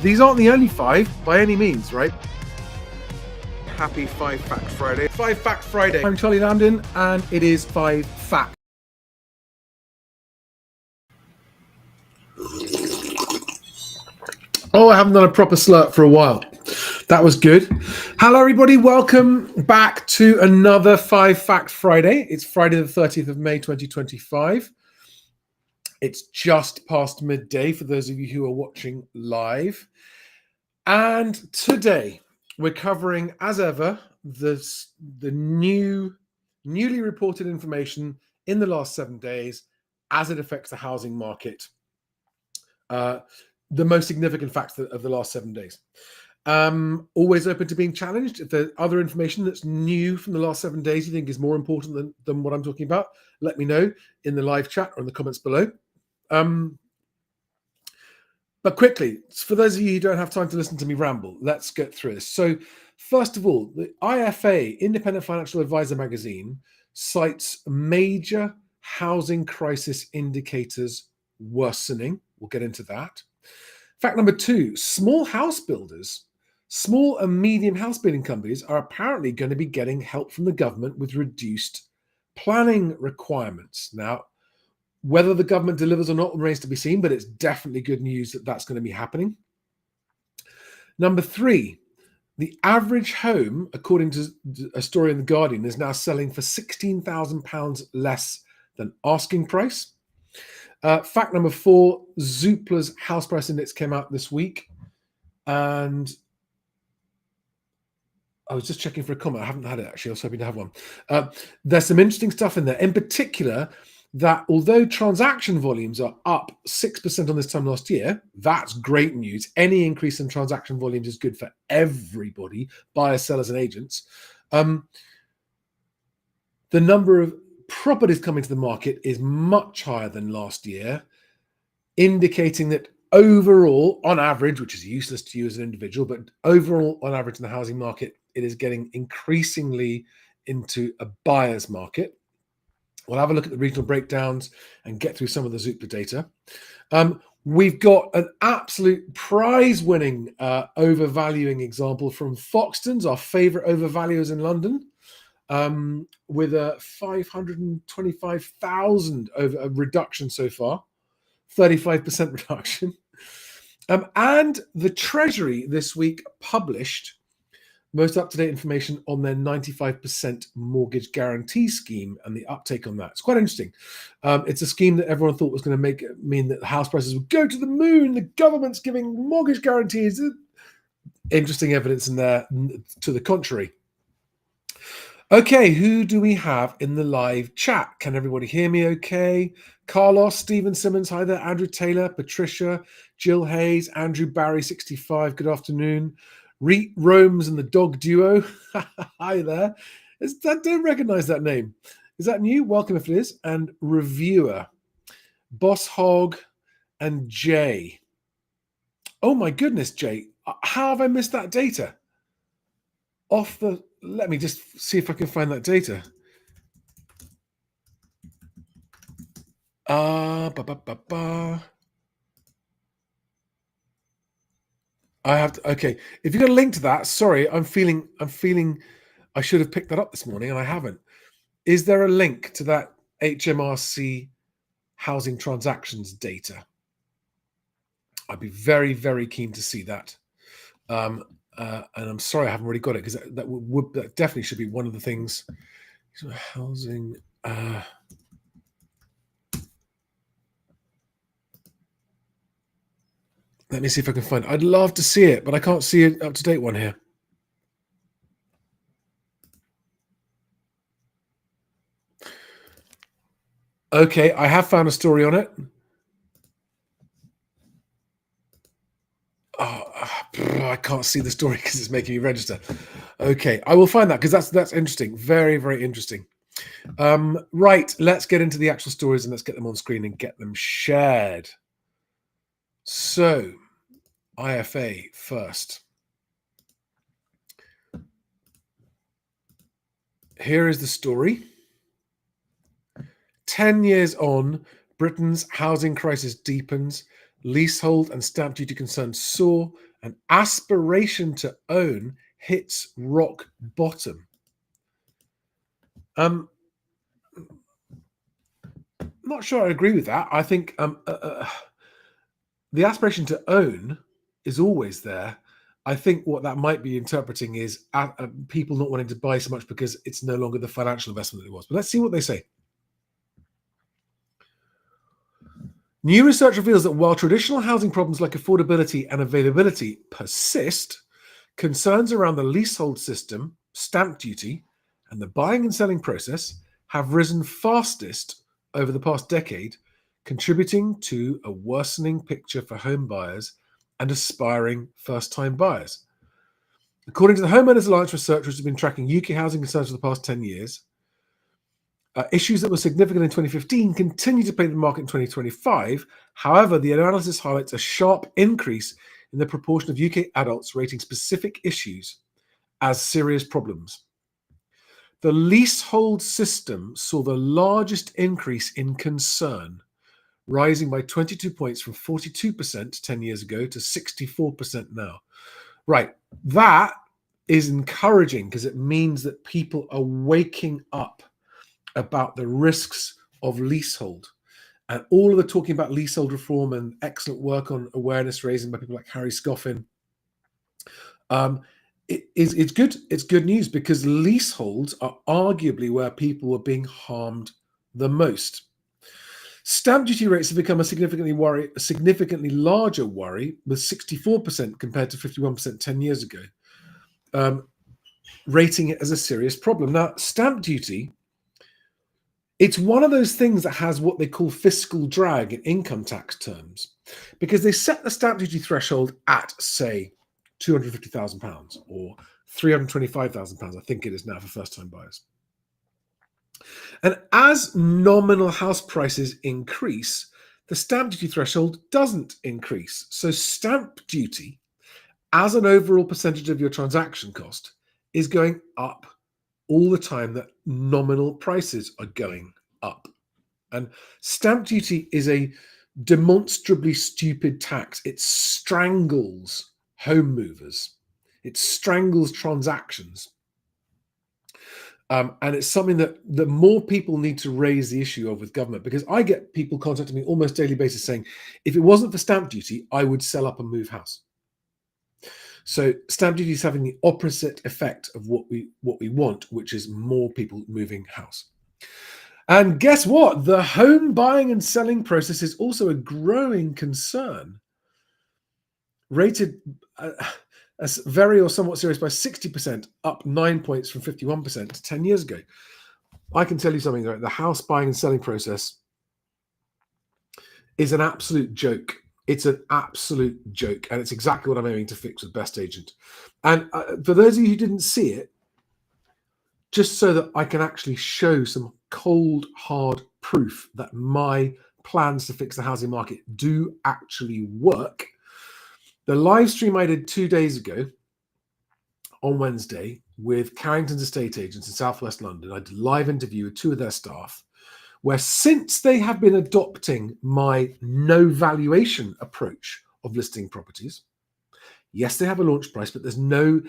These aren't the only 5 by any means, right? Happy 5 Fact Friday. 5 Fact Friday. I'm Charlie Lambden, and it is 5 Fact. Oh, I haven't done a proper slurp for a while. That was good. Hello, everybody. Welcome back to another 5 Fact Friday. It's Friday the 30th of May, 2025. It's just past midday for those of you who are watching live. And today we're covering, as ever, the newly reported information in the last 7 days as it affects the housing market. The most significant facts of the last 7 days. Always open to being challenged. If there's other information that's new from the last 7 days you think is more important than what I'm talking about, let me know in the live chat or in the comments below. But quickly, for those of you who don't have time to listen to me ramble, let's get through this. So first of all, the IFA, Independent Financial Advisor magazine, cites major housing crisis indicators worsening. We'll get into that. Fact number 2, small house builders, small and medium house building companies are apparently going to be getting help from the government with reduced planning requirements. Now, whether the government delivers or not remains to be seen, but it's definitely good news that that's going to be happening. Number 3, the average home, according to a story in The Guardian, is now selling for £16,000 less than asking price. Fact number 4, Zoopla's house price index came out this week, and I was just checking for a comment. I haven't had it, actually. I was hoping to have one. There's some interesting stuff in there. In particular, that although transaction volumes are up 6% on this time last year, that's great news. Any increase in transaction volumes is good for everybody, buyers, sellers, and agents. The number of properties coming to the market is much higher than last year, indicating that overall, on average, which is useless to you as an individual, but overall, on average in the housing market, it is getting increasingly into a buyer's market. We'll have a look at the regional breakdowns and get through some of the Zoopla data. We've got an absolute prize-winning overvaluing example from Foxtons, our favourite overvaluers in London, with a 525,000 over a reduction so far, 35% reduction. And the Treasury this week published most up-to-date information on their 95% mortgage guarantee scheme and the uptake on that. It's quite interesting. It's a scheme that everyone thought was going to mean that house prices would go to the moon. The government's giving mortgage guarantees. Interesting evidence in there to the contrary. Okay, who do we have in the live chat? Can everybody hear me okay? Carlos, Stephen Simmons, hi there. Andrew Taylor, Patricia, Jill Hayes, Andrew Barry, 65, good afternoon. Reet Romes and the Dog Duo, hi there. I don't recognize that name. Is that new? Welcome if it is. And Reviewer, Boss Hog, and Jay. Oh my goodness, Jay. How have I missed that data? Let me just see if I can find that data. I have to, okay. If you've got a link to that, sorry, I'm feeling I should have picked that up this morning and I haven't. Is there a link to that HMRC housing transactions data? I'd be very, very keen to see that. And I'm sorry I haven't really got it, because that definitely should be one of the things. Housing. Let me see if I can find it. I'd love to see it, but I can't see an up-to-date one here. Okay, I have found a story on it. Oh, I can't see the story because it's making me register. Okay, I will find that, because that's interesting. Very, very interesting. Right, let's get into the actual stories and let's get them on screen and get them shared. So, IFA first. Here is the story. 10 years on, Britain's housing crisis deepens. Leasehold and stamp duty concerns soar An aspiration to own hits rock bottom. Not sure I agree with that. I think the aspiration to own is always there. I think what that might be interpreting is people not wanting to buy so much because it's no longer the financial investment that it was. But let's see what they say. New research reveals that while traditional housing problems like affordability and availability persist, concerns around the leasehold system, stamp duty, and the buying and selling process have risen fastest over the past decade, contributing to a worsening picture for home buyers and aspiring first-time buyers. According to the Homeowners Alliance research, which has been tracking UK housing concerns for the past 10 years, issues that were significant in 2015 continue to plague the market in 2025. However, the analysis highlights a sharp increase in the proportion of UK adults rating specific issues as serious problems. The leasehold system saw the largest increase in concern, rising by 22 points from 42% 10 years ago to 64% now. Right, that is encouraging because it means that people are waking up about the risks of leasehold. And all of the talking about leasehold reform and excellent work on awareness raising by people like Harry Scoffin, it's good. It's good news because leaseholds are arguably where people were being harmed the most. Stamp duty rates have become a significantly larger worry, with 64% compared to 51% 10 years ago, rating it as a serious problem. Now, stamp duty, it's one of those things that has what they call fiscal drag in income tax terms, because they set the stamp duty threshold at, say, £250,000 or £325,000, I think it is now for first-time buyers. And as nominal house prices increase, the stamp duty threshold doesn't increase. So stamp duty, as an overall percentage of your transaction cost, is going up all the time that nominal prices are going up. And stamp duty is a demonstrably stupid tax. It strangles home movers. It strangles transactions. And it's something that more people need to raise the issue of with government, because I get people contacting me almost daily basis saying, if it wasn't for stamp duty, I would sell up and move house. So stamp duty is having the opposite effect of what we want, which is more people moving house. And guess what? The home buying and selling process is also a growing concern, rated as very or somewhat serious by 60%, up 9 points from 51% to 10 years ago. I can tell you something, though. The house buying and selling process is an absolute joke. It's an absolute joke. And it's exactly what I'm aiming to fix with Best Agent. And for those of you who didn't see it, just so that I can actually show some cold, hard proof that my plans to fix the housing market do actually work, the live stream I did 2 days ago on Wednesday with Carrington's estate agents in Southwest London, I did a live interview with 2 of their staff, where since they have been adopting my no valuation approach of listing properties, yes, they have a launch price, but there's no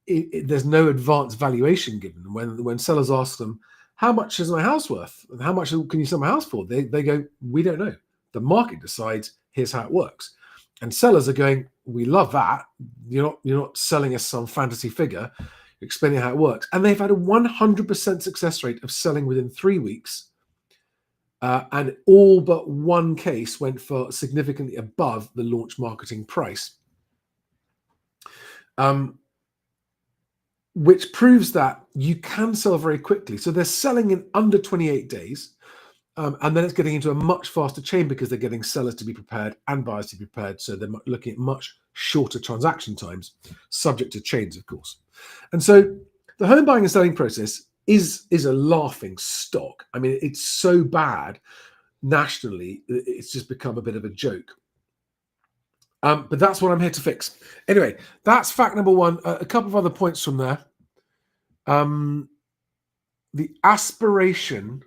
advanced valuation given. When sellers ask them, how much is my house worth? And how much can you sell my house for? They go, we don't know. The market decides, here's how it works. And sellers are going, we love that. You're not selling us some fantasy figure. You're explaining how it works. And they've had a 100% success rate of selling within 3 weeks. And all but one case went for significantly above the launch marketing price. Which proves that you can sell very quickly. So they're selling in under 28 days. And then it's getting into a much faster chain because they're getting sellers to be prepared and buyers to be prepared. So they're looking at much shorter transaction times, subject to chains, of course. And so the home buying and selling process is a laughing stock. I mean, it's so bad nationally, it's just become a bit of a joke. But that's what I'm here to fix. Anyway, that's fact number one. A couple of other points from there. The aspiration.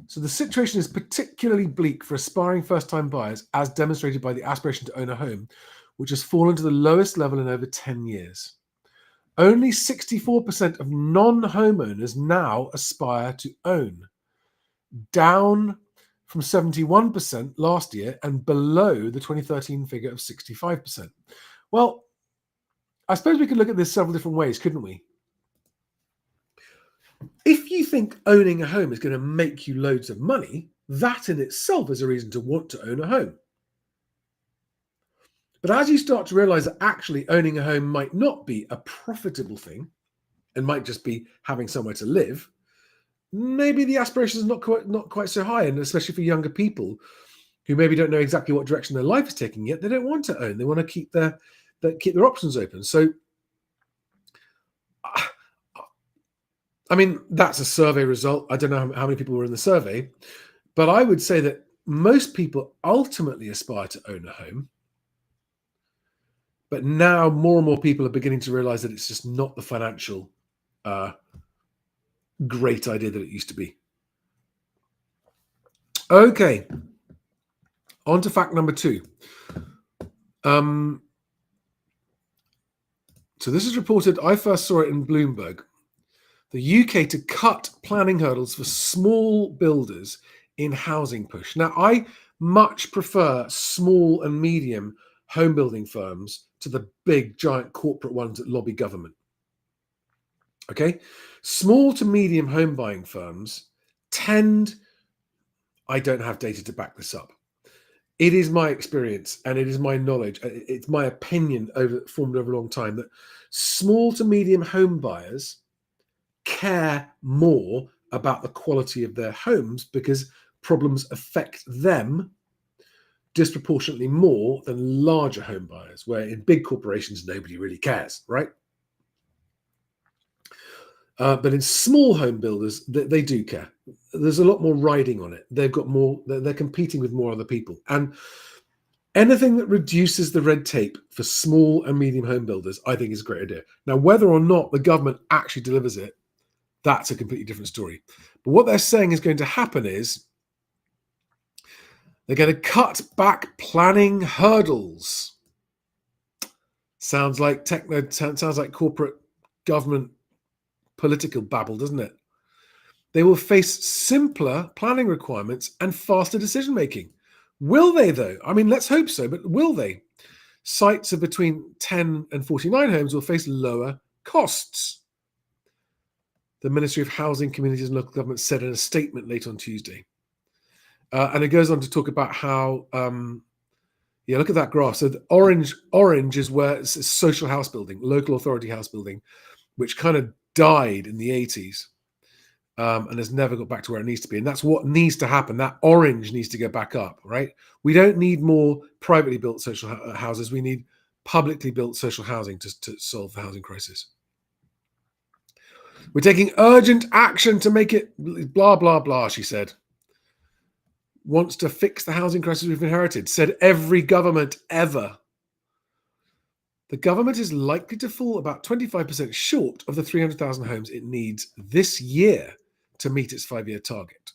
So the situation is particularly bleak for aspiring first-time buyers, as demonstrated by the aspiration to own a home, which has fallen to the lowest level in over 10 years. Only 64% of non-homeowners now aspire to own, down from 71% last year and below the 2013 figure of 65%. Well, I suppose we could look at this several different ways, couldn't we? If you think owning a home is going to make you loads of money, that in itself is a reason to want to own a home. But as you start to realize that actually owning a home might not be a profitable thing and might just be having somewhere to live, maybe the aspiration is not quite so high. And especially for younger people who maybe don't know exactly what direction their life is taking yet, they don't want to own. They want to keep their options open. So, I mean, that's a survey result. I don't know how many people were in the survey, but I would say that most people ultimately aspire to own a home. But now more and more people are beginning to realize that it's just not the financial great idea that it used to be. Okay, on to fact number 2. So this is reported, I first saw it in Bloomberg. The UK to cut planning hurdles for small builders in housing push. Now, I much prefer small and medium home building firms to the big, giant corporate ones that lobby government. Okay? Small to medium home buying firms tend, I don't have data to back this up. It is my experience and it is my knowledge, it's my opinion formed over a long time, that small to medium home buyers care more about the quality of their homes because problems affect them disproportionately more than larger home buyers, where in big corporations nobody really cares, right? But in small home builders, they do care. There's a lot more riding on it. They've got more, they're competing with more other people. And anything that reduces the red tape for small and medium home builders, I think is a great idea. Now, whether or not the government actually delivers it, that's a completely different story. But what they're saying is going to happen is they're going to cut back planning hurdles. Sounds like sounds like corporate government political babble, doesn't it? They will face simpler planning requirements and faster decision making. Will they, though? I mean, let's hope so, but will they? Sites of between 10 and 49 homes will face lower costs. The Ministry of Housing, Communities and Local Government said in a statement late on Tuesday. And it goes on to talk about how, look at that graph. So the orange is where it's social house building, local authority house building, which kind of died in the 80s and has never got back to where it needs to be. And that's what needs to happen. That orange needs to go back up, right? We don't need more privately built social houses. We need publicly built social housing to solve the housing crisis. We're taking urgent action to make it blah, blah, blah, she said. Wants to fix the housing crisis we've inherited, said every government ever. The government is likely to fall about 25% short of the 300,000 homes it needs this year to meet its 5-year target.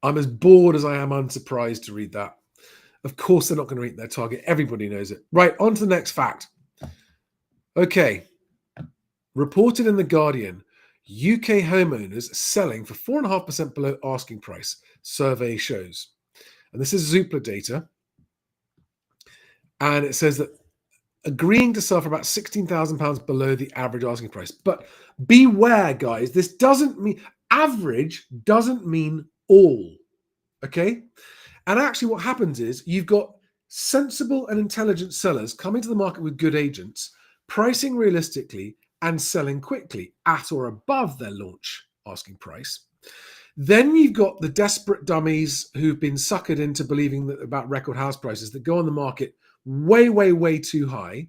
I'm as bored as I am unsurprised to read that. Of course, they're not going to meet their target. Everybody knows it. Right, on to the next fact. Okay. Reported in The Guardian, UK homeowners selling for 4.5% below asking price, survey shows. And this is Zoopla data. And it says that agreeing to sell for about £16,000 below the average asking price. But beware, guys, this doesn't mean, average doesn't mean all, okay? And actually what happens is you've got sensible and intelligent sellers coming to the market with good agents, pricing realistically and selling quickly at or above their launch asking price. Then you've got the desperate dummies who've been suckered into believing that about record house prices that go on the market way, way, way too high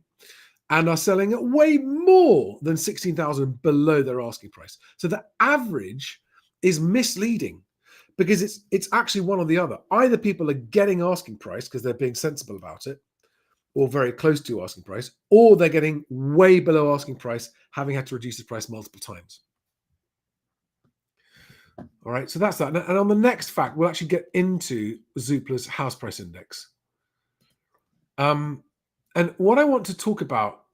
and are selling at way more than 16,000 below their asking price. So the average is misleading because it's actually one or the other. Either people are getting asking price because they're being sensible about it, or very close to asking price, or they're getting way below asking price, having had to reduce the price multiple times. All right, so that's that. And on the next fact, we'll actually get into Zoopla's house price index. And what I want to talk about,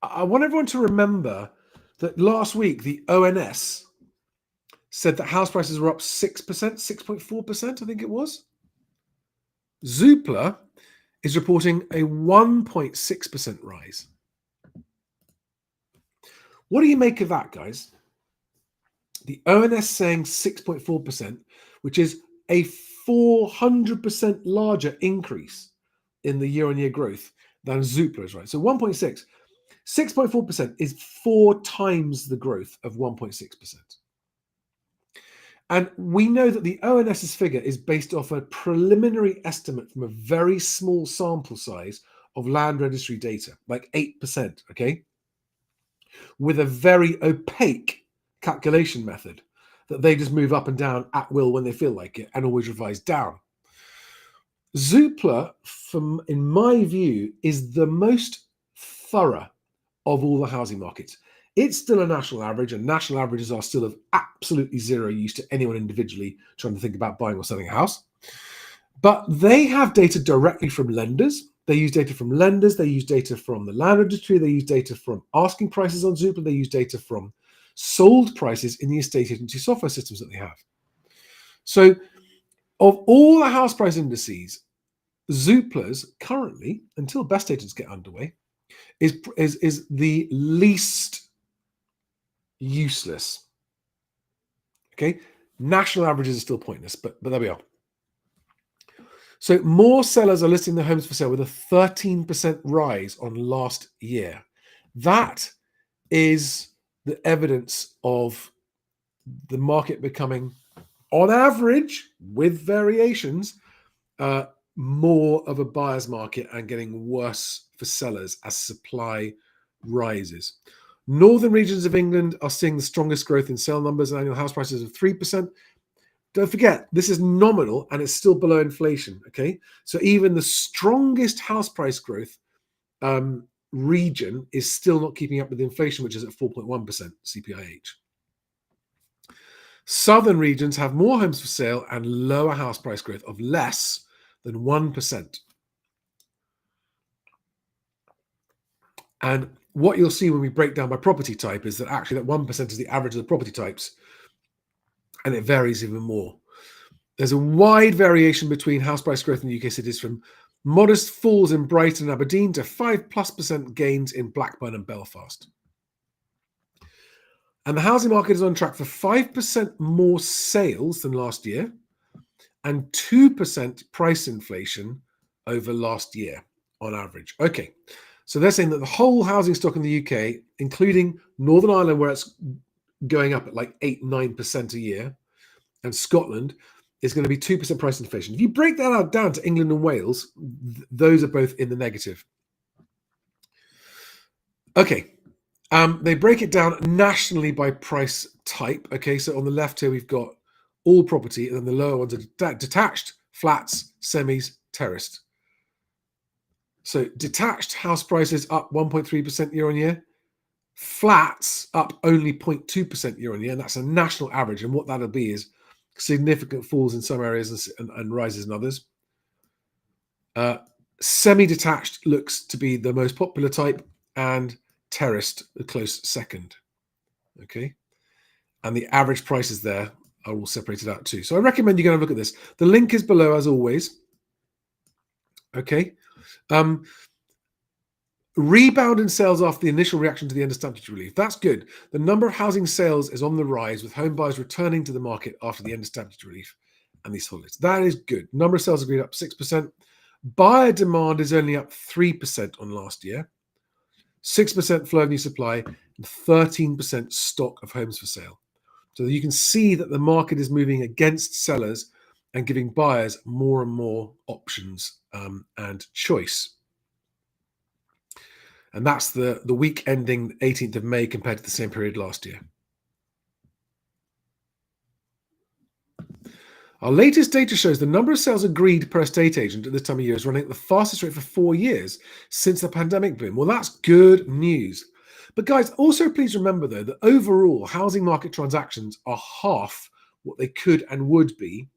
I want everyone to remember that last week the ONS said that house prices were up 6%, 6.4%, I think it was. Zoopla is reporting a 1.6% rise. What do you make of that, guys? The ONS saying 6.4%, which is a 400% larger increase in the year-on-year growth than Zoopla is, right? So 1.6, 6.4% is 4 times the growth of 1.6%. And we know that the ONS's figure is based off a preliminary estimate from a very small sample size of land registry data, like 8%, okay? With a very opaque calculation method that they just move up and down at will when they feel like it and always revise down. Zoopla, in my view, is the most thorough of all the housing markets. It's still a national average, and national averages are still of absolutely zero use to anyone individually trying to think about buying or selling a house. But they have data directly from lenders. They use data from lenders. They use data from the land registry. They use data from asking prices on Zoopla. They use data from sold prices in the estate agency software systems that they have. So of all the house price indices, Zoopla's currently, until best agents get underway, is the least useless. Okay, national averages are still pointless, but there we are. So more sellers are listing their homes for sale with a 13% rise on last year. That is the evidence of the market becoming, on average, with variations, more of a buyer's market and getting worse for sellers as supply rises. Northern regions of England are seeing the strongest growth in sale numbers and annual house prices of 3%. Don't forget, this is nominal and it's still below inflation, okay? So even the strongest house price growth region is still not keeping up with inflation, which is at 4.1% CPIH. Southern regions have more homes for sale and lower house price growth of less than 1%. And what you'll see when we break down by property type is that actually that 1% is the average of the property types, and it varies even more. There's a wide variation between house price growth in the UK cities, from modest falls in Brighton and Aberdeen to 5+% gains in Blackburn and Belfast. And the housing market is on track for 5% more sales than last year and 2% price inflation over last year on average. Okay, so they're saying that the whole housing stock in the UK, including Northern Ireland, where it's going up at like 8-9% a year, and Scotland, is going to be 2% price inflation. If you break that out down to England and Wales, those are both in the negative. Okay, they break it down nationally by price type. Okay, so on the left here, we've got all property, and then the lower ones are detached, flats, semis, terraced. So detached house prices up 1.3% year on year. Flats up only 0.2% year on year, and that's a national average. And what that'll be is significant falls in some areas and rises in others. Semi-detached looks to be the most popular type, and terraced a close second. Okay, and the average prices there are all separated out too. So I recommend you go and look at this. The link is below as always. Okay. Rebound in sales after the initial reaction to the end of stamp duty relief. That's good. The number of housing sales is on the rise, with home buyers returning to the market after the end of stamp duty relief and these holidays. That is good. Number of sales agreed up 6%. Buyer demand is only up 3% on last year. 6% flow of new supply and 13% stock of homes for sale. So you can see that the market is moving against sellers and giving buyers more and more options and choice. And that's the week ending 18th of May compared to the same period last year. Our latest data shows the number of sales agreed per estate agent at this time of year is running at the fastest rate for 4 years since the pandemic boom. Well, that's good news. But guys, also please remember though that overall housing market transactions are half what they could and would be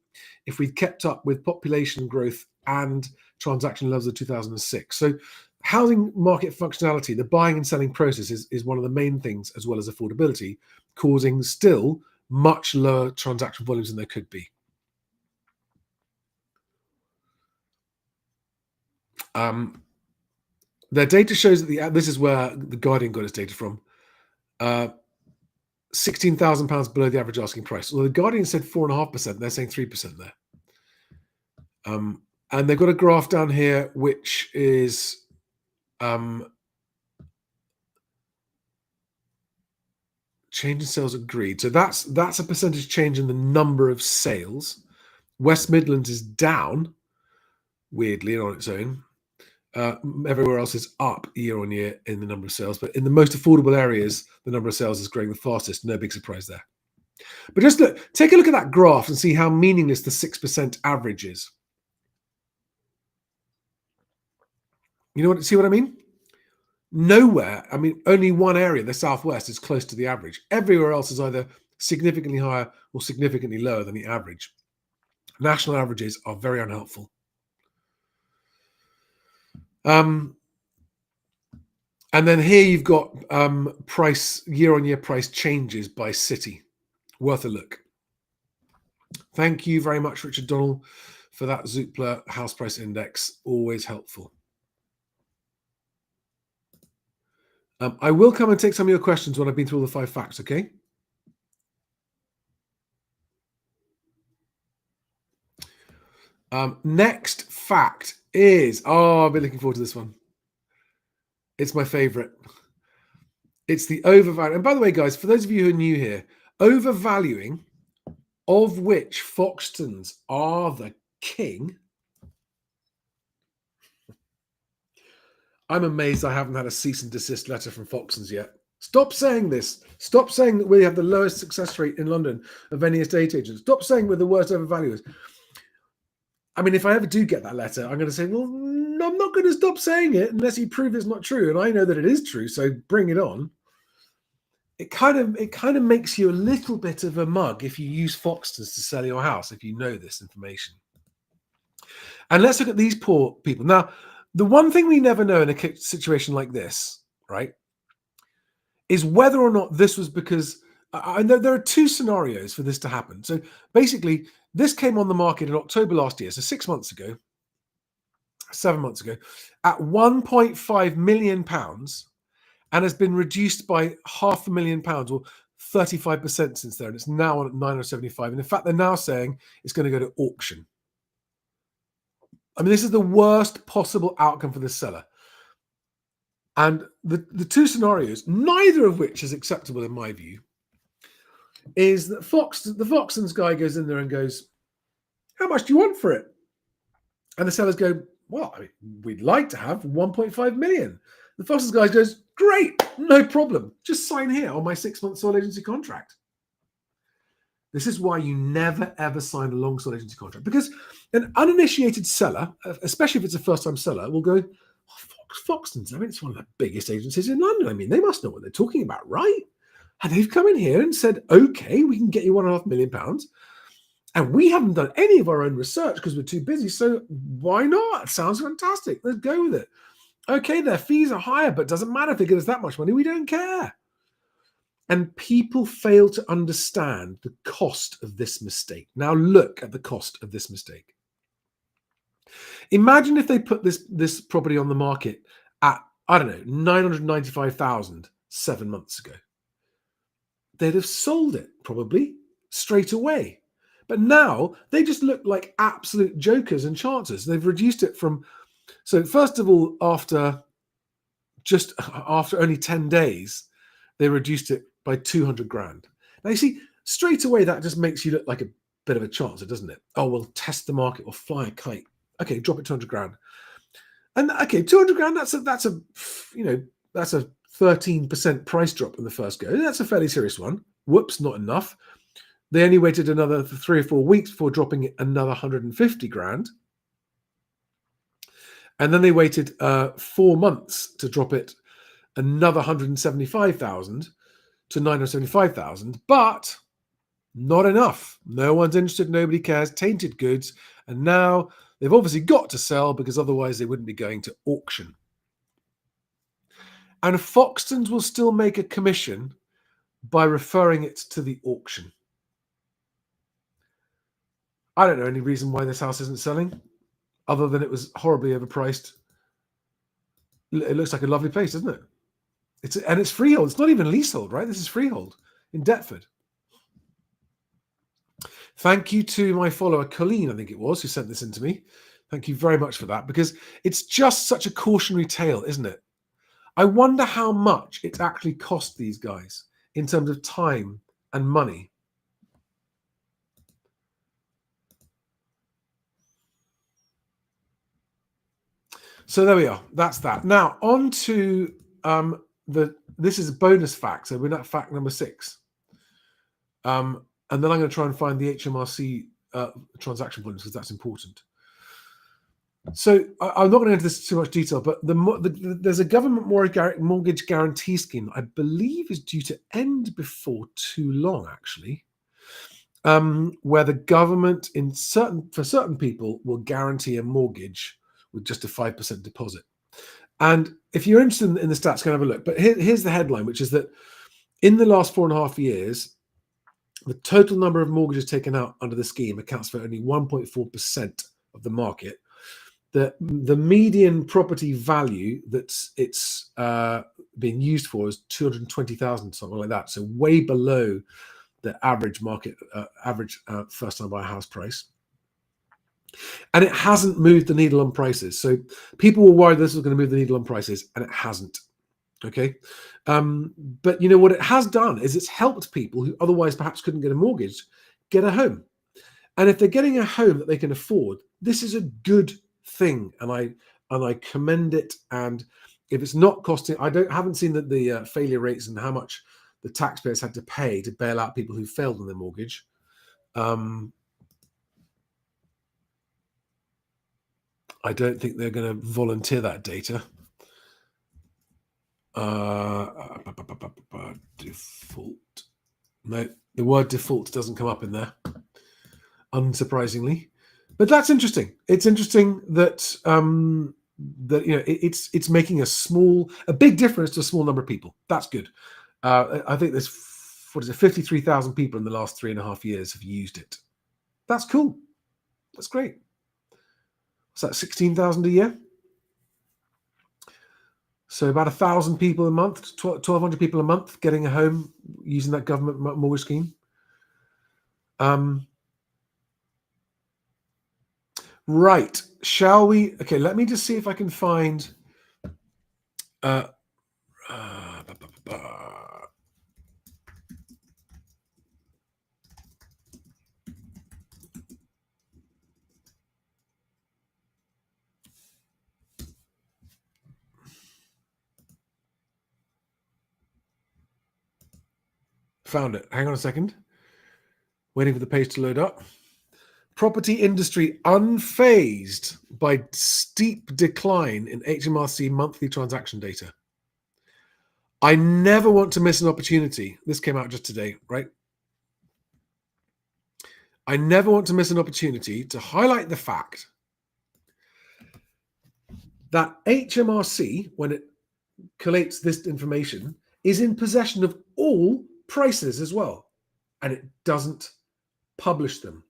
if we'd kept up with population growth and transaction levels of 2006. So housing market functionality, the buying and selling process is one of the main things, as well as affordability, causing still much lower transaction volumes than there could be. Their data shows that this is where the Guardian got its data from. £16,000 below the average asking price. Well, the Guardian said 4.5%. They're saying 3% there. And they've got a graph down here, which is change in sales agreed. So that's a percentage change in the number of sales. West Midlands is down, weirdly, on its own. Everywhere else is up year on year in the number of sales, but in the most affordable areas, the number of sales is growing the fastest. No big surprise there. But just take a look at that graph and see how meaningless the 6% average is. You know what? See what I mean? Nowhere, I mean, only one area, the Southwest, is close to the average. Everywhere else is either significantly higher or significantly lower than the average. National averages are very unhelpful. And then here you've got price year-on-year price changes by city. Worth a look. Thank you very much, Richard Donnell, for that Zoopla house price index. Always helpful. I will come and take some of your questions when I've been through all the 5 facts, okay? Next fact is, I've been looking forward to this one. It's my favorite. It's the overvalue. And by the way, guys, for those of you who are new here, overvaluing, of which Foxtons are the king. I'm amazed I haven't had a cease and desist letter from Foxtons yet. Stop saying this. Stop saying that we have the lowest success rate in London of any estate agent. Stop saying we're the worst overvaluers. I mean, if I ever do get that letter, I'm going to say, well, no, I'm not going to stop saying it unless you prove it's not true. And I know that it is true, so bring it on. It kind of makes you a little bit of a mug if you use Foxtons to sell your house, if you know this information. And let's look at these poor people. Now, the one thing we never know in a situation like this, right, is whether or not this was because I know there are 2 scenarios for this to happen. So basically, this came on the market in October last year, so 7 months ago, at £1.5 million, and has been reduced by £500,000 or 35% since then. It's now on at 975. And in fact, they're now saying it's going to go to auction. I mean, this is the worst possible outcome for the seller. And the 2 scenarios, neither of which is acceptable in my view, is that the Foxtons guy goes in there and goes, how much do you want for it? And the sellers go, well, I mean, we'd like to have 1.5 million. The Foxtons guy goes, great, no problem. Just sign here on my 6-month sole agency contract. This is why you never, ever sign a long sole agency contract, because an uninitiated seller, especially if it's a first-time seller, will go, Foxtons, I mean, it's one of the biggest agencies in London. I mean, they must know what they're talking about, right? And they've come in here and said, okay, we can get you £1.5 million. And we haven't done any of our own research because we're too busy. So why not? It sounds fantastic. Let's go with it. Okay, their fees are higher, but it doesn't matter if they get us that much money. We don't care. And people fail to understand the cost of this mistake. Now look at the cost of this mistake. Imagine if they put this property on the market at, I don't know, 995,000 7 months ago. They'd have sold it probably straight away. But now they just look like absolute jokers and chances. They've reduced it from, so first of all, after only 10 days, they reduced it by 200 grand. Now you see, straight away that just makes you look like a bit of a chancer, doesn't it? Oh, we'll test the market, we'll fly a kite. Okay, drop it 200 grand. And okay, 200 grand, that's a 13% price drop in the first go. That's a fairly serious one. Whoops, not enough. They only waited another 3 or 4 weeks before dropping it another 150 grand. And then they waited 4 months to drop it another 175,000 to 975,000, but not enough. No one's interested. Nobody cares. Tainted goods. And now they've obviously got to sell because otherwise they wouldn't be going to auction. And Foxtons will still make a commission by referring it to the auction. I don't know any reason why this house isn't selling, other than it was horribly overpriced. It looks like a lovely place, doesn't it? It's freehold. It's not even leasehold, right? This is freehold in Deptford. Thank you to my follower, Colleen, I think it was, who sent this in to me. Thank you very much for that, because it's just such a cautionary tale, isn't it? I wonder how much it's actually cost these guys in terms of time and money. So there we are. That's that. Now on to this is a bonus fact. So we're at fact number 6. And then I'm going to try and find the HMRC transaction points because that's important. So I'm not going to go into this in too much detail, but there's a government mortgage guarantee scheme I believe is due to end before too long, actually, where the government for certain people will guarantee a mortgage with just a 5% deposit. And if you're interested in the stats, go and have a look. But here's the headline, which is that in the last 4.5 years, the total number of mortgages taken out under the scheme accounts for only 1.4% of the market. The median property value that it's being used for is 220,000, something like that. So way below the average market, first-time buyer house price. And it hasn't moved the needle on prices. So people were worried this was going to move the needle on prices, and it hasn't. Okay. But you know what it has done is it's helped people who otherwise perhaps couldn't get a mortgage get a home. And if they're getting a home that they can afford, this is a good thing. And I commend it. And if it's not costing, haven't seen the failure rates and how much the taxpayers had to pay to bail out people who failed on their mortgage. I don't think they're going to volunteer that data. Default. No, the word default doesn't come up in there, unsurprisingly. But that's interesting. It's interesting that that it's making a big difference to a small number of people. That's good. I think there's 53,000 people in the last 3.5 years have used it. That's cool. That's great. What's that? 16,000 a year. So about 1,000 people a month, 1,200 people a month getting a home using that government mortgage scheme. Right. Shall we? Okay, let me just see if I can find. Found it. Hang on a second. Waiting for the page to load up. Property industry unfazed by steep decline in HMRC monthly transaction data. I never want to miss an opportunity. This came out just today, right? I never want to miss an opportunity to highlight the fact that HMRC, when it collates this information, is in possession of all prices as well, and it doesn't publish them.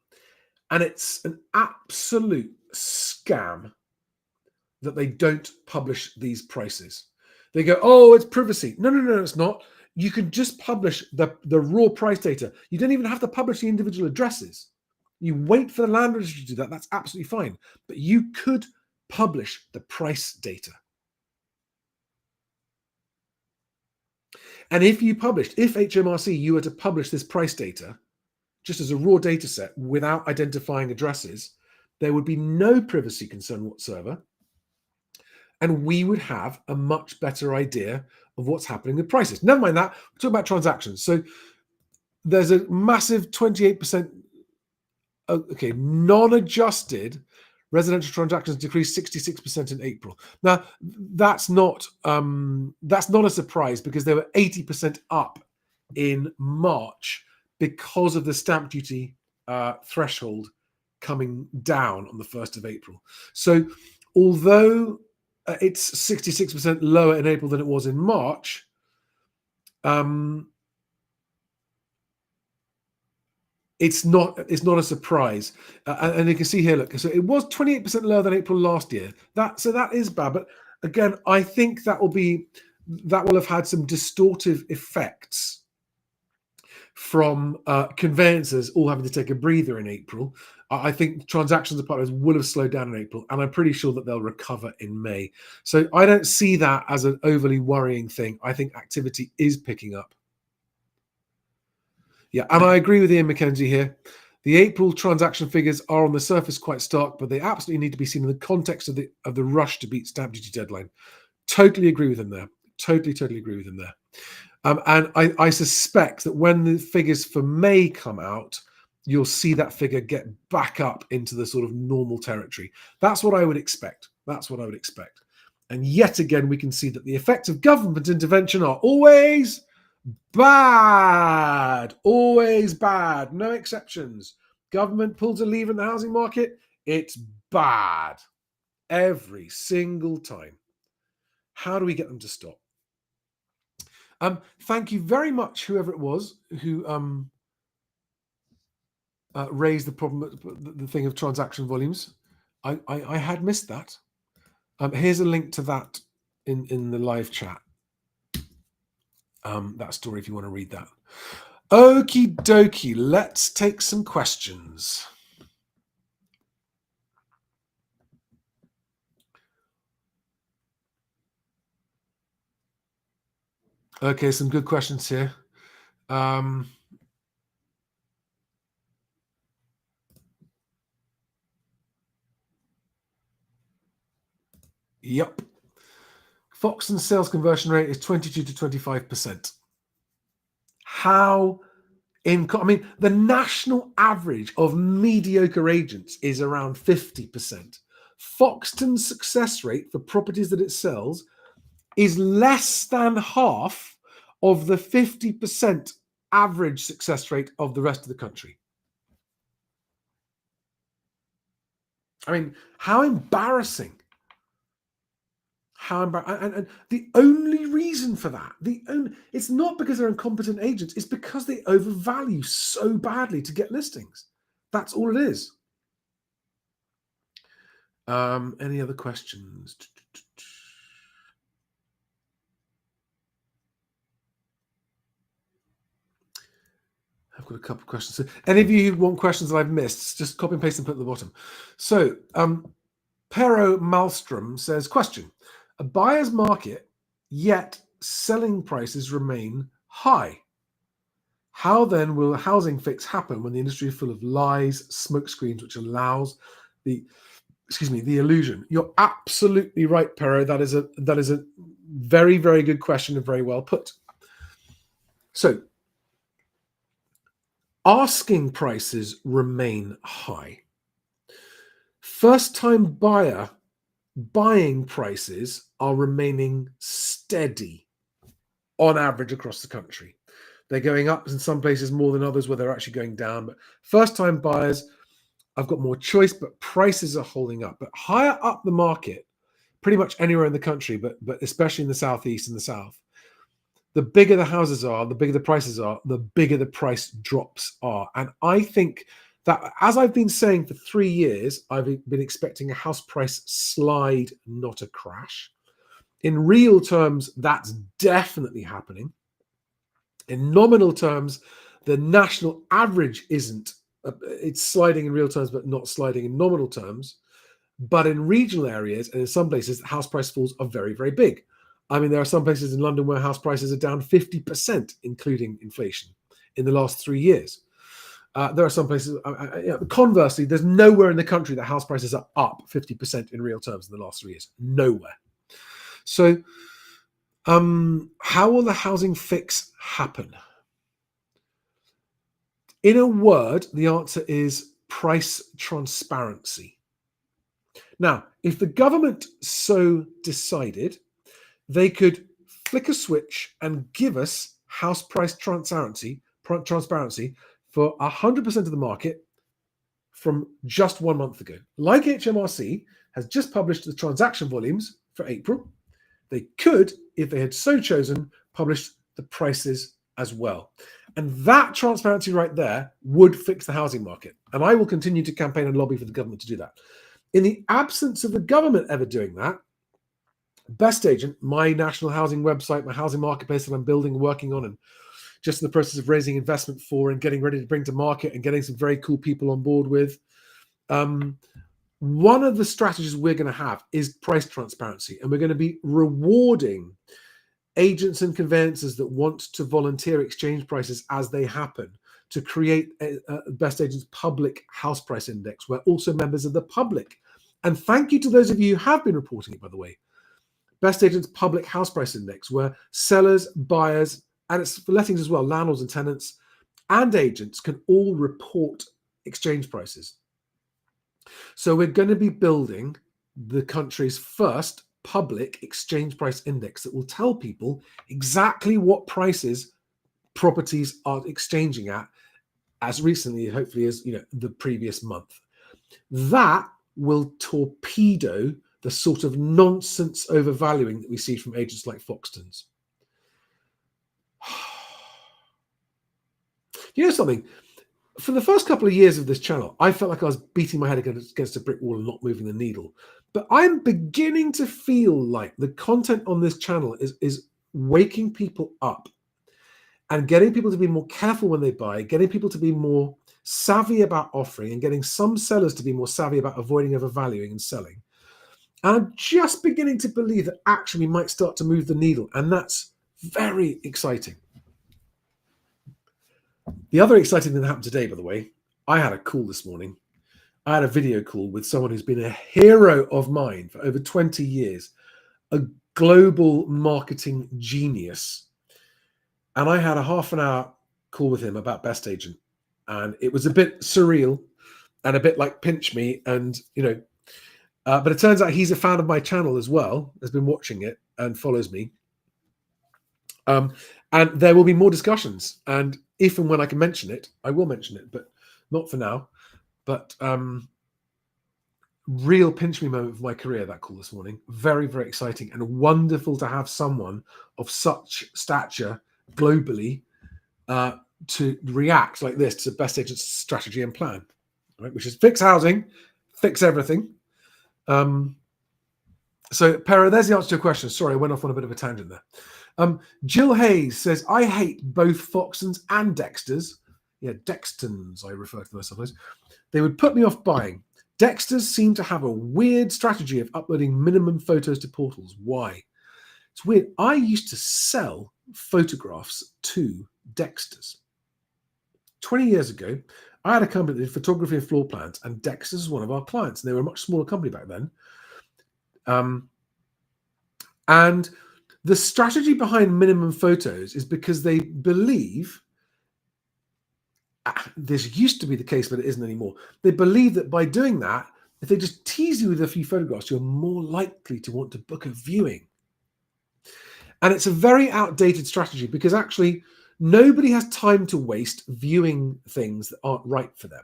And it's an absolute scam that they don't publish these prices. They go, oh, it's privacy. No, it's not. You can just publish the raw price data. You don't even have to publish the individual addresses. You wait for the land registry to do that. That's absolutely fine. But you could publish the price data. And if HMRC, you were to publish this price data, just as a raw data set without identifying addresses, there would be no privacy concern whatsoever. And we would have a much better idea of what's happening with prices. Never mind that, we're talking about transactions. So there's a massive 28%, non-adjusted Residential transactions decreased 66% in April. Now, that's not a surprise because they were 80% up in March because of the stamp duty threshold coming down on the 1st of April. So, although it's 66% lower in April than it was in March, it's not a surprise, and you can see here. Look, so it was 28% lower than April last year. That is bad, but again, I think that will have had some distortive effects from conveyancers all having to take a breather in April. I think transactions of partners will have slowed down in April, and I'm pretty sure that they'll recover in May. So I don't see that as an overly worrying thing. I think activity is picking up. Yeah, and I agree with Ian McKenzie here. The April transaction figures are on the surface quite stark, but they absolutely need to be seen in the context of the rush to beat stamp duty deadline. Totally agree with him there. Totally agree with him there. And I suspect that when the figures for May come out, you'll see that figure get back up into the sort of normal territory. That's what I would expect. And yet again, we can see that the effects of government intervention are always bad. No exceptions. Government pulls a lever in the housing market, it's bad. Every single time. How do we get them to stop? Thank you very much, whoever it was who raised the problem, the thing of transaction volumes. I had missed that. Here's a link to that in the live chat. That story if you want to read that. Okie dokie, let's take some questions. Okay, some good questions here. Yep. Foxton's sales conversion rate is 22 to 25%. The national average of mediocre agents is around 50%. Foxton's success rate for properties that it sells is less than half of the 50% average success rate of the rest of the country. I mean, how embarrassing. And the only reason for that, it's not because they're incompetent agents, it's because they overvalue so badly to get listings. That's all it is. Any other questions? I've got a couple of questions. So any of you who want questions that I've missed, just copy and paste and put at the bottom. So, Pero Malmstrom says, question, a buyer's market, yet selling prices remain high. How then will a housing fix happen when the industry is full of lies, smokescreens, which allows the illusion? You're absolutely right, Pero. That is a very, very good question and very well put. So, asking prices remain high. First-time buyer buying prices are remaining steady on average across the country. They're going up in some places more than others where they're actually going down. But first-time buyers, I've got more choice, but prices are holding up. But higher up the market, pretty much anywhere in the country, but especially in the southeast and the south, the bigger the houses are, the bigger the prices are, the bigger the price drops are. And I think that, as I've been saying for 3 years, I've been expecting a house price slide, not a crash. In real terms, that's definitely happening. In nominal terms, the national average isn't. It's sliding in real terms, but not sliding in nominal terms. But in regional areas and in some places, house price falls are very, very big. I mean, there are some places in London where house prices are down 50%, including inflation, in the last 3 years. There are some places, conversely, there's nowhere in the country that house prices are up 50% in real terms in the last 3 years. Nowhere. So, how will the housing fix happen? In a word, the answer is price transparency. Now, if the government so decided, they could flick a switch and give us house price transparency for 100% of the market from just 1 month ago. Like HMRC has just published the transaction volumes for April, they could, if they had so chosen, publish the prices as well. And that transparency right there would fix the housing market. And I will continue to campaign and lobby for the government to do that. In the absence of the government ever doing that, Best Agent, my national housing website, my housing marketplace that I'm building and working on, and just in the process of raising investment for and getting ready to bring to market and getting some very cool people on board with. One of the strategies we're going to have is price transparency, and we're going to be rewarding agents and conveyancers that want to volunteer exchange prices as they happen to create a Best Agent's public house price index, where also members of the public, and thank you to those of you who have been reporting it, by the way, Best Agent's public house price index, where sellers, buyers, and it's for lettings as well, landlords and tenants and agents can all report exchange prices. So we're going to be building the country's first public exchange price index that will tell people exactly what prices properties are exchanging at as recently, hopefully, as the previous month. That will torpedo the sort of nonsense overvaluing that we see from agents like Foxtons. You know something? For the first couple of years of this channel, I felt like I was beating my head against a brick wall and not moving the needle. But I'm beginning to feel like the content on this channel is waking people up and getting people to be more careful when they buy, getting people to be more savvy about offering, and getting some sellers to be more savvy about avoiding overvaluing and selling. And I'm just beginning to believe that actually we might start to move the needle, and that's very exciting. The other exciting thing that happened today, by the way, I had a call this morning. I had a video call with someone who's been a hero of mine for over 20 years, a global marketing genius. And I had a half an hour call with him about Best Agent. And it was a bit surreal and a bit like pinch me. And, but it turns out he's a fan of my channel as well, has been watching it and follows me. And there will be more discussions. And if and when I can mention it, I will mention it, but not for now. But real pinch me moment for my career, that call this morning. Very, very exciting and wonderful to have someone of such stature globally to react like this to Best Agent's strategy and plan, right? Which is fix housing, fix everything. So, Pera, there's the answer to your question. Sorry, I went off on a bit of a tangent there. Jill Hayes says, I hate both Foxtons and Dexters. Yeah, Dextons, I refer to them sometimes. They would put me off buying. Dexters seem to have a weird strategy of uploading minimum photos to portals. Why? It's weird. I used to sell photographs to Dexters. 20 years ago, I had a company that did photography and floor plans, and Dexters was one of our clients. And they were a much smaller company back then. And the strategy behind minimum photos is because they believe, this used to be the case, but it isn't anymore. They believe that by doing that, if they just tease you with a few photographs, you're more likely to want to book a viewing. And it's a very outdated strategy because actually nobody has time to waste viewing things that aren't right for them.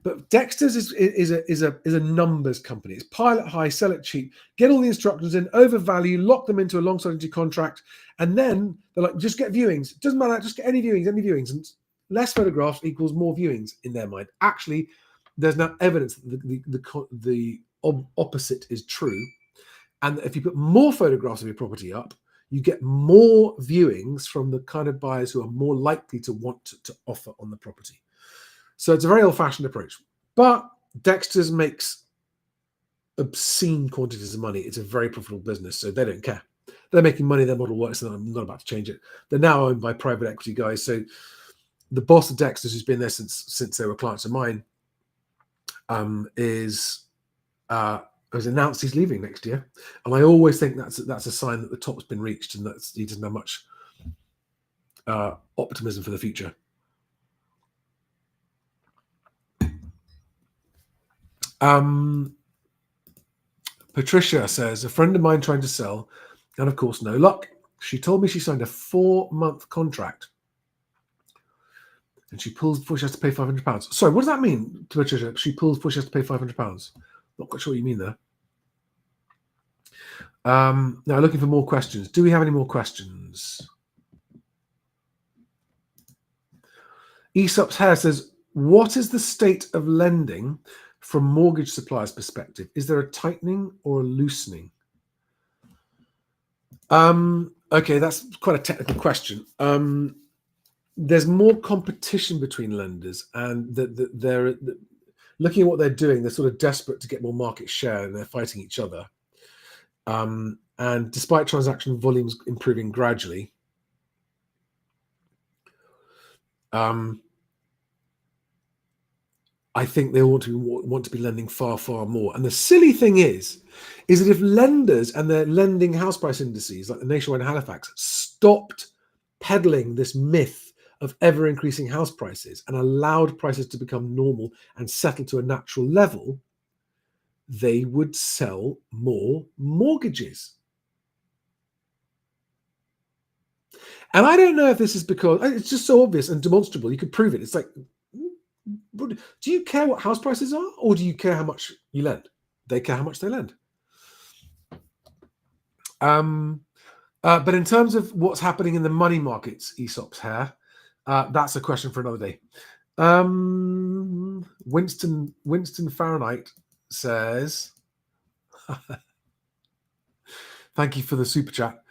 But Dexters is a numbers company. It's pile it high, sell it cheap, get all the instructions in, overvalue, lock them into a long solidity contract, and then they're like, just get viewings. It doesn't matter, just get any viewings. And less photographs equals more viewings in their mind. Actually, there's now evidence that the opposite is true. And if you put more photographs of your property up, you get more viewings from the kind of buyers who are more likely to want to offer on the property. So it's a very old-fashioned approach. But Dexters makes obscene quantities of money. It's a very profitable business, so they don't care. They're making money, their model works, and I'm not about to change it. They're now owned by private equity guys. So the boss of Dexters, who's been there since they were clients of mine, has announced he's leaving next year. And I always think that's a sign that the top's been reached and that he doesn't have much optimism for the future. Patricia says, a friend of mine trying to sell, and of course, no luck. She told me she signed a 4-month contract. And she pulls before she has to pay £500. Sorry, what does that mean, Patricia? She pulls before she has to pay £500. Not quite sure what you mean there. Now, looking for more questions. Do we have any more questions? Aesop's Hair says, what is the state of lending from mortgage suppliers' perspective? Is there a tightening or a loosening? Okay, that's quite a technical question. There's more competition between lenders, and they're looking at what they're doing. They're sort of desperate to get more market share, and they're fighting each other. And despite transaction volumes improving gradually, I think they want to be lending far, far more. And the silly thing is that if lenders and their lending house price indices, like the Nationwide and Halifax, stopped peddling this myth of ever increasing house prices and allowed prices to become normal and settle to a natural level, they would sell more mortgages. And I don't know if this is because it's just so obvious and demonstrable. You could prove it. It's like, do you care what house prices are, or do you care how much you lend? They care how much they lend. But in terms of what's happening in the money markets, Aesop's Hair, that's a question for another day. Winston Fahrenheit says, thank you for the super chat.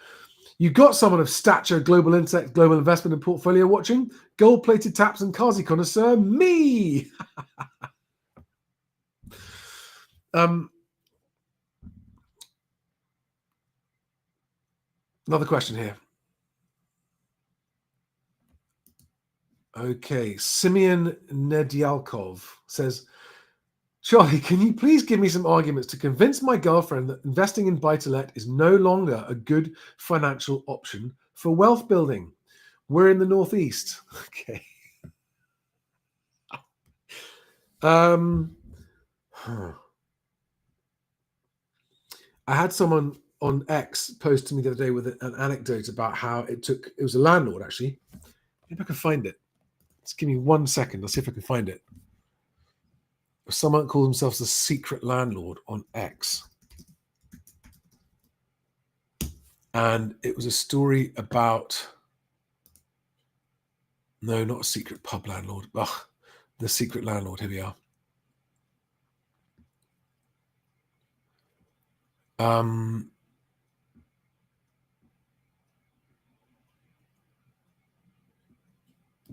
You got someone of stature, global intellect, global investment and portfolio watching, gold-plated taps and Kazi connoisseur, me. Another question here. Okay, Simeon Nedyalkov says, Charlie, can you please give me some arguments to convince my girlfriend that investing in buy-to-let is no longer a good financial option for wealth building? We're in the Northeast. Okay. I had someone on X post to me the other day with an anecdote about how it was a landlord, actually. Maybe I can find it. Just give me 1 second. I'll see if I can find it. Someone called themselves the secret landlord on X. And it was a story about, no, not a secret pub landlord. Ugh, the secret landlord. Here we are.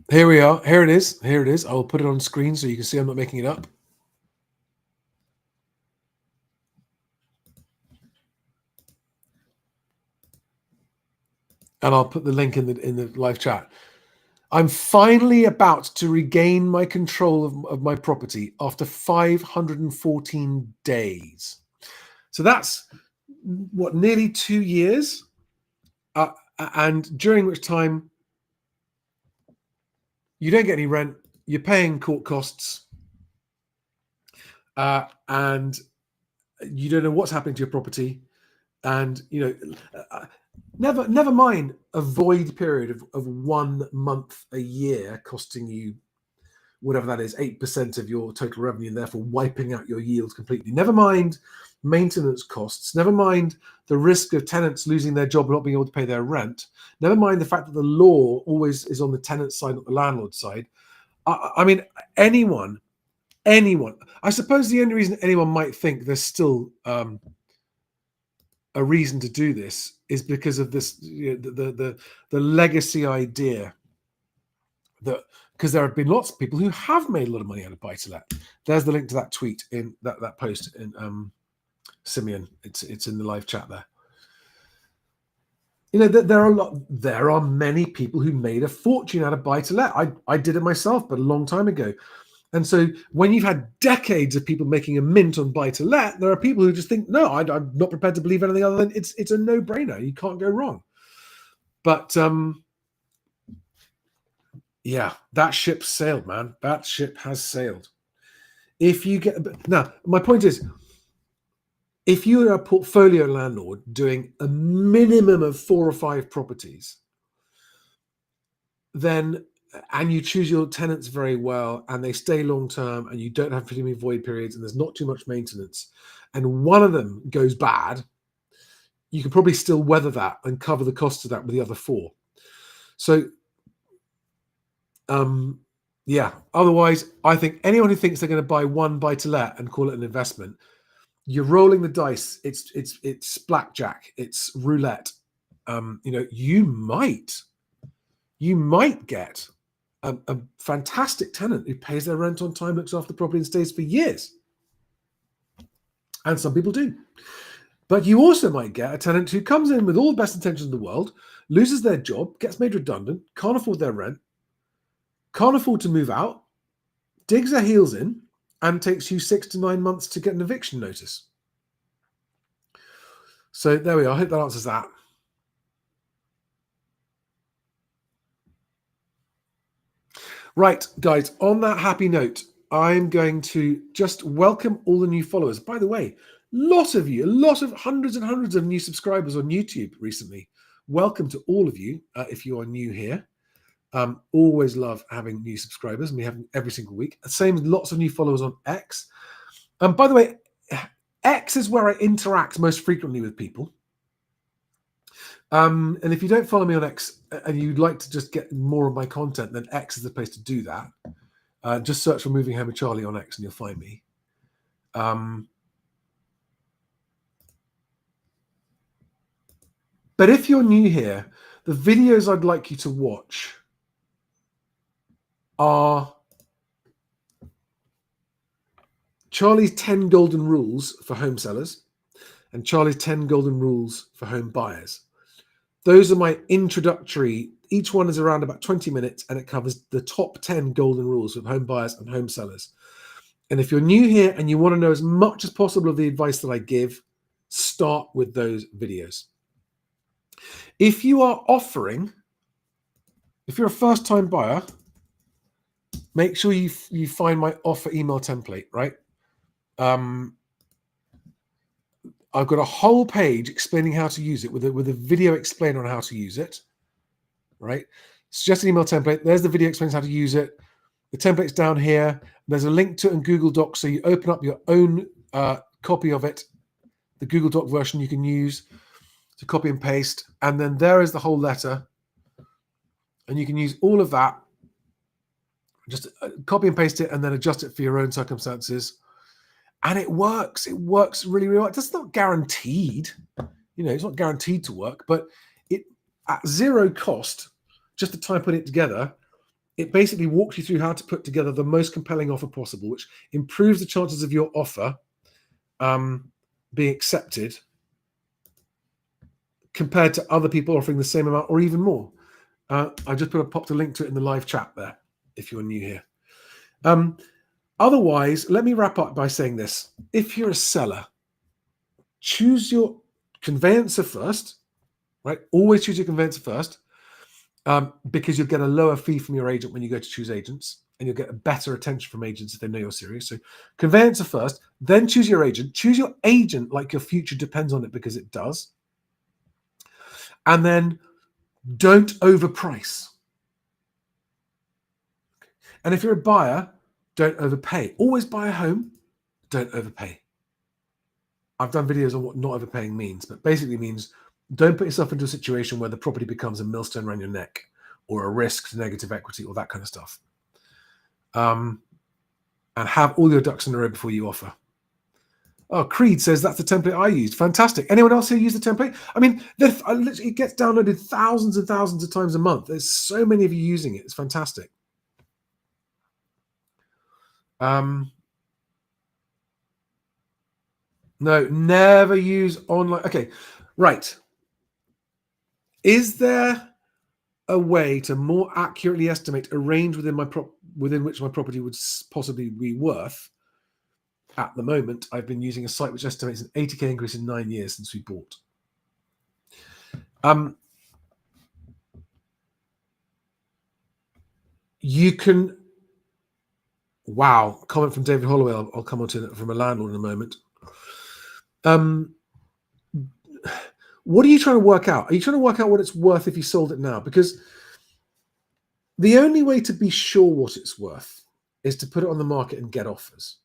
Here we are. Here it is. Here it is. I will put it on screen so you can see I'm not making it up. And I'll put the link in the live chat. I'm finally about to regain my control of my property after 514 days. So that's what, nearly 2 years, and during which time you don't get any rent, you're paying court costs, and you don't know what's happening to your property, and never mind a void period of 1 month a year costing you whatever that is, 8% of your total revenue, and therefore wiping out your yield completely. Never mind maintenance costs. Never mind the risk of tenants losing their job and not being able to pay their rent. Never mind the fact that the law always is on the tenant side, not the landlord side. I mean, anyone. I suppose the only reason anyone might think there's still a reason to do this is because of this, the legacy idea that, because there have been lots of people who have made a lot of money out of buy-to-let. There's the link to that tweet in that post in Simeon. It's in the live chat there. There are many people who made a fortune out of buy-to-let. I did it myself, but a long time ago. And so when you've had decades of people making a mint on buy-to-let, there are people who just think, no, I'm not prepared to believe anything other than it's a no-brainer. You can't go wrong. But yeah, that ship sailed, man. That ship has sailed. If you get now, my point is, if you're a portfolio landlord doing a minimum of 4 or 5 properties, then, and you choose your tenants very well and they stay long term and you don't have pretty many void periods and there's not too much maintenance, and one of them goes bad, you can probably still weather that and cover the cost of that with the other 4. So, yeah. Otherwise, I think anyone who thinks they're going to buy one buy to let and call it an investment, you're rolling the dice. It's blackjack. It's roulette. You might get a fantastic tenant who pays their rent on time, looks after the property, and stays for years. And some people do. But you also might get a tenant who comes in with all the best intentions in the world, loses their job, gets made redundant, can't afford their rent, can't afford to move out, digs their heels in, and takes you 6 to 9 months to get an eviction notice. So there we are. I hope that answers that. Right, guys, on that happy note, I'm going to just welcome all the new followers. By the way, hundreds and hundreds of new subscribers on YouTube recently. Welcome to all of you if you are new here. Always love having new subscribers, and we have them every single week. Same, lots of new followers on X. By the way, X is where I interact most frequently with people. And if you don't follow me on X and you'd like to just get more of my content, then X is the place to do that. Just search for Moving Home with Charlie on X and you'll find me. But if you're new here, the videos I'd like you to watch are Charlie's 10 golden rules for home sellers and Charlie's 10 golden rules for home buyers. Those are my introductory. Each one is around about 20 minutes and it covers the top 10 golden rules for home buyers and home sellers. And if you're new here and you want to know as much as possible of the advice that I give, start with those videos. If you are if you're a first-time buyer, make sure you find my offer email template, right? I've got a whole page explaining how to use it with a video explainer on how to use it, right? It's just an email template. There's the video explains how to use it. The template's down here. There's a link to it in Google Docs, so you open up your own copy of it, the Google Doc version you can use to copy and paste. And then there is the whole letter. And you can use all of that, just copy and paste it and then adjust it for your own circumstances. And it works. It works really, really well. It's not guaranteed. It's not guaranteed to work, but it at zero cost, just to try and put it together, it basically walks you through how to put together the most compelling offer possible, which improves the chances of your offer being accepted compared to other people offering the same amount or even more. I just popped a link to it in the live chat there if you're new here. Otherwise, let me wrap up by saying this. If you're a seller, choose your conveyancer first, right? Always choose your conveyancer first because you'll get a lower fee from your agent when you go to choose agents, and you'll get a better attention from agents if they know you're serious. So conveyancer first, then choose your agent. Choose your agent like your future depends on it, because it does. And then don't overprice. And if you're a buyer, don't overpay. Always buy a home, don't overpay. I've done videos on what not overpaying means, but basically means don't put yourself into a situation where the property becomes a millstone around your neck or a risk to negative equity or that kind of stuff. And have all your ducks in a row before you offer. Oh, Creed says that's the template I used. Fantastic. Anyone else here use the template? I mean, it gets downloaded thousands and thousands of times a month. There's so many of you using it. It's fantastic. No, never use online. Okay, right. Is there a way to more accurately estimate a range within which my property would possibly be worth? At the moment, I've been using a site which estimates an 80k increase in 9 years since we bought. You can. Wow, comment from David Holloway. I'll come on to that from a landlord in a moment. What are you trying to work out? Are you trying to work out what it's worth if you sold it now? Because the only way to be sure what it's worth is to put it on the market and get offers.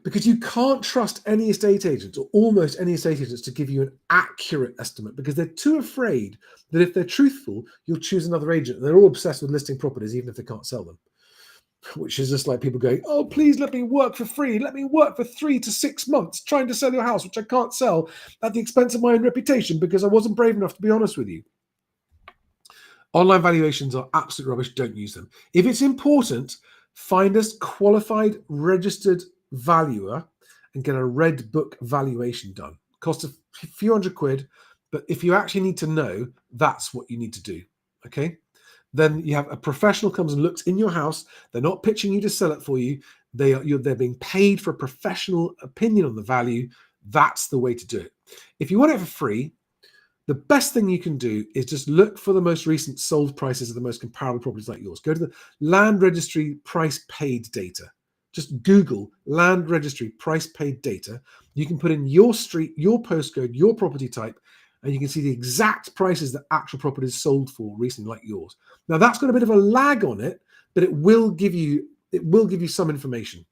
Because you can't trust any estate agents, or almost any estate agents, to give you an accurate estimate, because they're too afraid that if they're truthful, you'll choose another agent. They're all obsessed with listing properties, even if they can't sell them, which is just like people going, oh, please let me work for free. Let me work for 3 to 6 months trying to sell your house, which I can't sell at the expense of my own reputation because I wasn't brave enough to be honest with you. Online valuations are absolute rubbish. Don't use them. If it's important, find a qualified, registered valuer and get a red book valuation done. Costs a few £100, but if you actually need to know, that's what you need to do. Okay. Then you have a professional comes and looks in your house. They're not pitching you to sell it for you. They're being paid for a professional opinion on the value. That's the way to do it. If you want it for free, the best thing you can do is just look for the most recent sold prices of the most comparable properties like yours. Go to the Land Registry price paid data. Just Google Land Registry price paid data. You can put in your street, your postcode, your property type, and you can see the exact prices that actual properties sold for recently like yours. Now that's got a bit of a lag on it, but it will give you some information.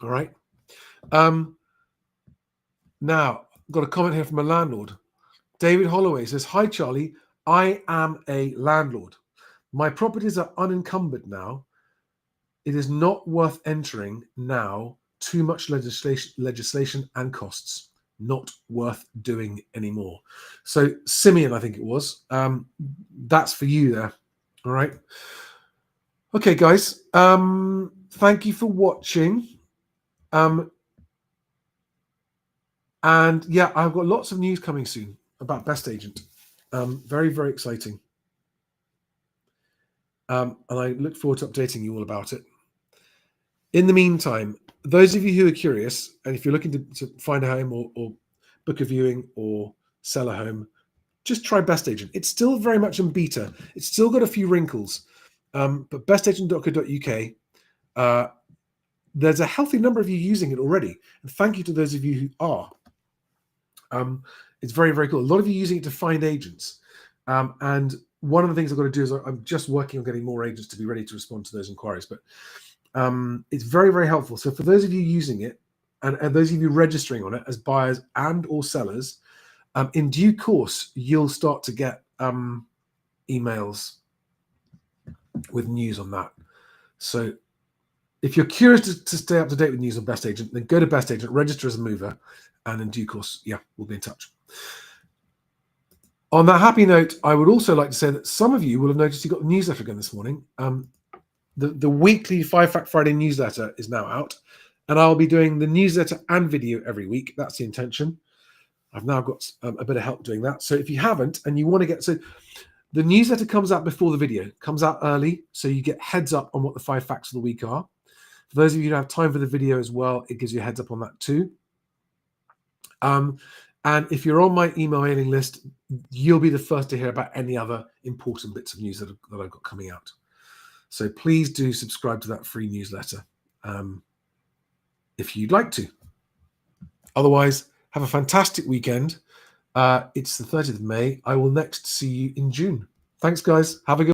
All right. Now I've got a comment here from a landlord. David Holloway says, hi, Charlie. I am a landlord. My properties are unencumbered now. It is not worth entering now. Too much legislation and costs. Not worth doing anymore. So Simeon, I think it was. That's for you there. All right. Okay, guys. Thank you for watching. And yeah, I've got lots of news coming soon about Best Agent. Very, very exciting. And I look forward to updating you all about it. In the meantime, those of you who are curious, and if you're looking to find a home or book a viewing or sell a home, just try Best Agent. It's still very much in beta. It's still got a few wrinkles. But bestagent.co.uk, there's a healthy number of you using it already. And thank you to those of you who are. It's very, very cool. A lot of you using it to find agents. And one of the things I've got to do is I'm just working on getting more agents to be ready to respond to those inquiries. But it's very, very helpful. So for those of you using it, and those of you registering on it as buyers and or sellers, in due course, you'll start to get emails with news on that. So if you're curious to stay up to date with news on Best Agent, then go to Best Agent, register as a mover, and in due course, yeah, we'll be in touch. On that happy note, I would also like to say that some of you will have noticed you got the newsletter again this morning. The weekly 5 Fact Friday newsletter is now out, and I'll be doing the newsletter and video every week. That's the intention. I've now got a bit of help doing that. So if you haven't and you want to get... So the newsletter comes out before the video. It comes out early, so you get heads up on what the 5 facts of the week are. For those of you who have time for the video as well, it gives you a heads up on that too. And if you're on my email mailing list, you'll be the first to hear about any other important bits of news that I've got coming out. So please do subscribe to that free newsletter if you'd like to. Otherwise, have a fantastic weekend. It's the 30th of May. I will next see you in June. Thanks, guys. Have a good